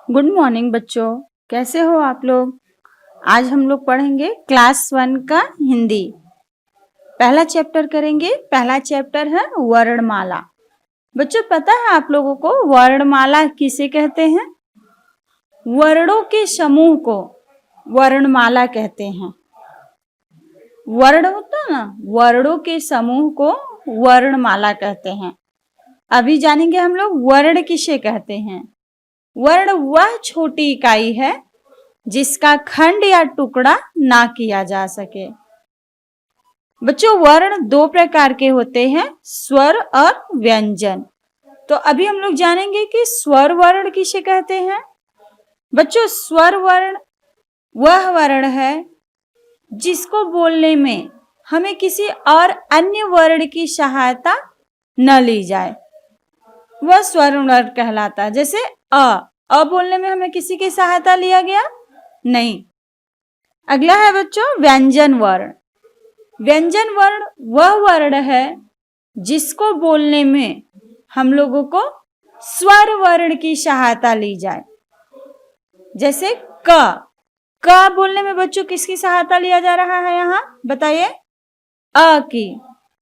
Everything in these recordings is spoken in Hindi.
गुड मॉर्निंग बच्चों, कैसे हो आप लोग। आज हम लोग पढ़ेंगे क्लास 1 का हिंदी। पहला चैप्टर करेंगे। पहला चैप्टर है वर्णमाला। बच्चों, पता है आप लोगों को वर्णमाला किसे कहते हैं? वर्णों के समूह को वर्णमाला कहते हैं। वर्ण होता है ना, वर्णों के समूह को वर्णमाला कहते हैं। अभी जानेंगे हम लोग वर्ण किसे कहते हैं। वर्ण वह छोटी इकाई है जिसका खंड या टुकड़ा ना किया जा सके। बच्चों, वर्ण दो प्रकार के होते हैं, स्वर और व्यंजन। तो अभी हम लोग जानेंगे कि स्वर वर्ण किसे कहते हैं। बच्चों, स्वर वर्ण वह वर्ण है जिसको बोलने में हमें किसी और अन्य वर्ण की सहायता न ली जाए, वह स्वर वर्ण कहलाता है। जैसे अ बोलने में हमें किसी की सहायता लिया गया नहीं। अगला है बच्चों व्यंजन वर्ण। व्यंजन वर्ण वह वर्ण है जिसको बोलने में हम लोगों को स्वर वर्ण की सहायता ली जाए। जैसे क बोलने में बच्चों किसकी सहायता लिया जा रहा है? यहाँ बताइए, अ की।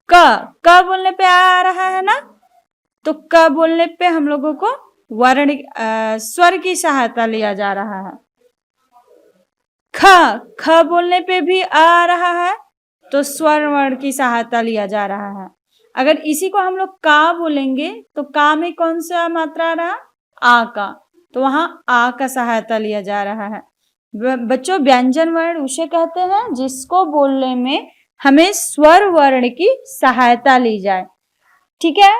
क बोलने पे आ रहा है ना, तो क बोलने पे हम लोगों को वर्ण स्वर की सहायता लिया जा रहा है। ख बोलने पे भी आ रहा है तो स्वर वर्ण की सहायता लिया जा रहा है। अगर इसी को हम लोग का बोलेंगे तो का में कौन सा मात्रा आ रहा? आ का, तो वहां आ का सहायता लिया जा रहा है। बच्चों, व्यंजन वर्ण उसे कहते हैं जिसको बोलने में हमें स्वर वर्ण की सहायता ली जाए। ठीक है।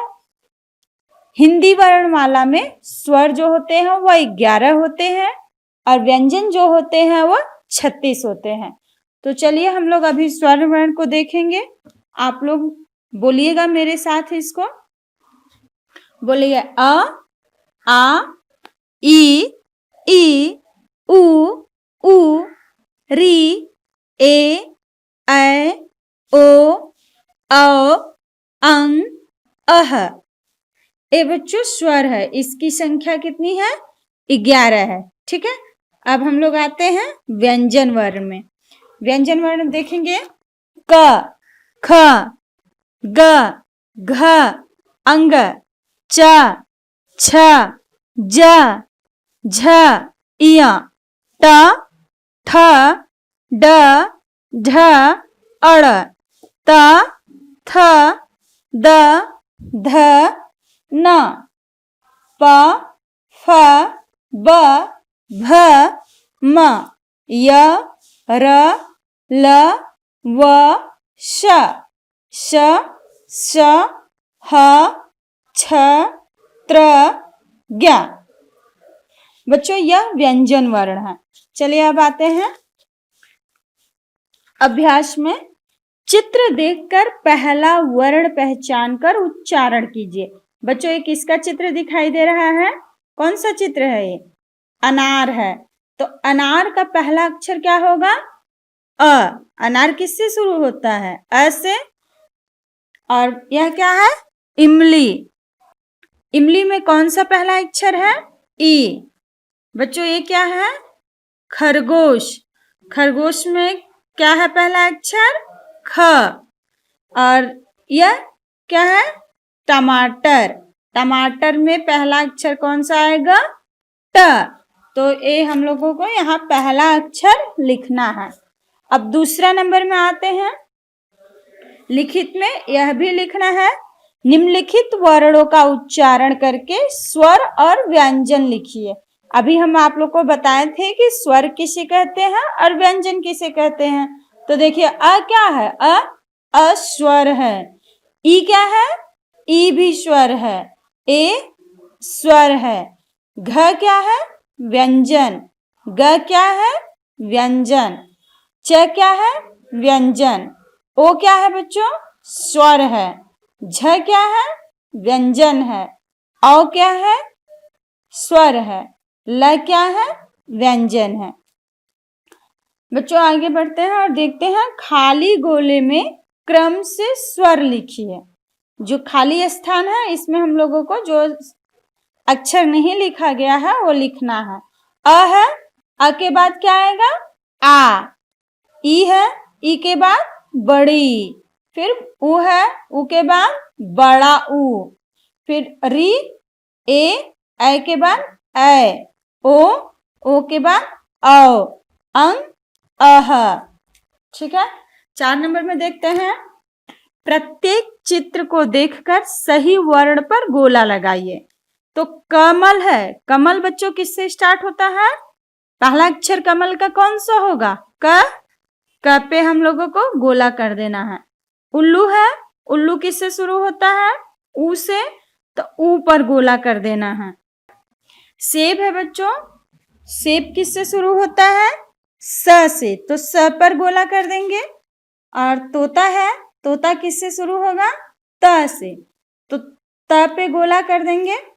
हिंदी वर्णमाला में स्वर जो होते हैं वह 11 होते हैं और व्यंजन जो होते हैं वह 36 होते हैं। तो चलिए हम लोग अभी स्वर वर्ण को देखेंगे। आप लोग बोलिएगा मेरे साथ इसको। बोलिए अ, आ, ई, उ, री, ए, ऐ, ओ, औ, अं, अह। ये बच्चों स्वर है। इसकी संख्या कितनी है? 11 है। ठीक है। अब हम लोग आते हैं व्यंजन वर्ण में। व्यंजन वर्ण देखेंगे। क, ख, ग, घ, अंग, च, छ, ज, झ, इय, ट, ठ, ड, ढ, अड़, त, थ, द, ध, न, प, फ, ब, भ, म, य, र, ल, व, श, श, ह, छ, त्र, ज्ञ। बच्चों, यह व्यंजन वर्ण है। चलिए अब आते हैं अभ्यास में। चित्र देखकर पहला वर्ण पहचान कर उच्चारण कीजिए। बच्चों, एक किसका चित्र दिखाई दे रहा है? कौन सा चित्र है ये? अनार है। तो अनार का पहला अक्षर क्या होगा? अ। अनार किससे शुरू होता है? अ से। और यह क्या है? इमली। इमली में कौन सा पहला अक्षर है? ई। बच्चों, ये क्या है? खरगोश। खरगोश में क्या है पहला अक्षर? ख। और यह क्या है? टमाटर। टमाटर में पहला अक्षर कौन सा आएगा? ट। तो ये हम लोगों को यहाँ पहला अक्षर लिखना है। अब दूसरा नंबर में आते हैं। लिखित में यह भी लिखना है, निम्नलिखित वर्णों का उच्चारण करके स्वर और व्यंजन लिखिए। अभी हम आप लोग को बताए थे कि स्वर किसे कहते हैं और व्यंजन किसे कहते हैं। तो देखिए, अ क्या है? अ स्वर है। ई क्या है? ई भी स्वर है। ए स्वर है। घ क्या है? व्यंजन। ग क्या है? व्यंजन। च क्या है? व्यंजन। ओ क्या है बच्चों? स्वर है। झ क्या है? व्यंजन है। औ क्या है? स्वर है। ल क्या है? व्यंजन है। बच्चों, आगे बढ़ते हैं और देखते हैं खाली गोले में क्रम से स्वर लिखिए। जो खाली स्थान है इसमें हम लोगों को जो अक्षर नहीं लिखा गया है वो लिखना है। अ है, अ के बाद क्या आएगा? आ। ई है, ई के बाद बड़ी। फिर उ है, उ के बाद बड़ा उ। फिर री, ए के बाद ऐ। ओ के बाद औ। अंग, अह। ठीक है, 4 नंबर में देखते हैं। प्रत्येक चित्र को देखकर सही वर्ण पर गोला लगाइए। तो कमल है, कमल बच्चों किससे स्टार्ट होता है? पहला अक्षर कमल का कौन सा होगा? क पे हम लोगों को गोला कर देना है। उल्लू है, उल्लू किससे शुरू होता है? ऊ से, तो ऊ पर गोला कर देना है। सेब है बच्चों, सेब किससे शुरू होता है? स से, तो स पर गोला कर देंगे। और तोता है, तोता किससे शुरू होगा? त से, तो त पे गोला कर देंगे।